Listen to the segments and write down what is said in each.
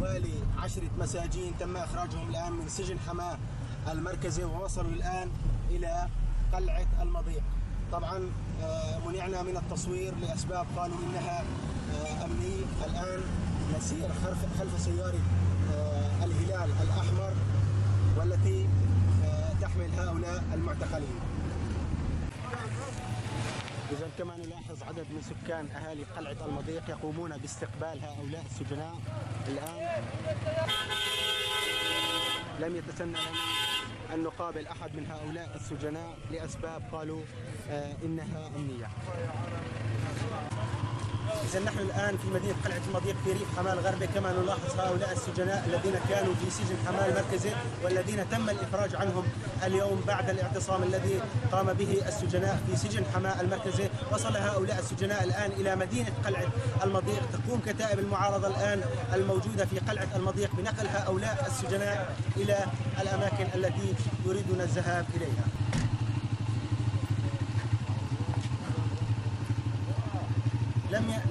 حوالي 10 مساجين تم إخراجهم الآن من سجن حماة المركزي، ووصلوا الآن إلى قلعة المضيق. طبعا منعنا من التصوير لأسباب قالوا إنها أمنية. الآن نسير خلف سيارة الهلال الأحمر والتي تحمل هؤلاء المعتقلين. إذا كما نلاحظ عدد من سكان أهالي قلعة المضيق يقومون باستقبال هؤلاء السجناء الآن. لم يتسنى لنا أن نقابل أحد من هؤلاء السجناء لأسباب قالوا إنها أمنية. إذا نحن الآن في مدينة قلعة المضيق في ريف حماة الغربي. كما نلاحظ هؤلاء السجناء الذين كانوا في سجن حماة المركزي والذين تم الإفراج عنهم اليوم بعد الاعتصام الذي قام به السجناء في سجن حماة المركزي. وصل هؤلاء السجناء الآن إلى مدينة قلعة المضيق. تقوم كتائب المعارضة الآن الموجودة في قلعة المضيق بنقل هؤلاء السجناء إلى الأماكن التي يريدون الذهاب إليها.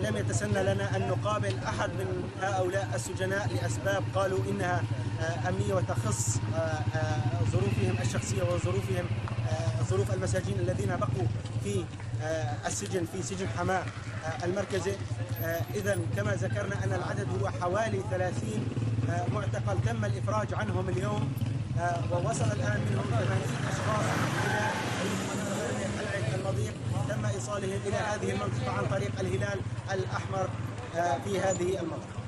لم يتسنى لنا أن نقابل أحد من هؤلاء السجناء لأسباب قالوا إنها أمنية وتخص ظروفهم الشخصية وظروفهم ظروف المساجين الذين بقوا في السجن في سجن حماة المركزي. إذا كما ذكرنا أن العدد هو حوالي 30 معتقل تم الإفراج عنهم اليوم، ووصل الآن منهم 80 أشخاص إلى قلعة المضيق. تم إيصالهم إلى هذه المنطقة عن طريق الهلال الأحمر في هذه المنطقة.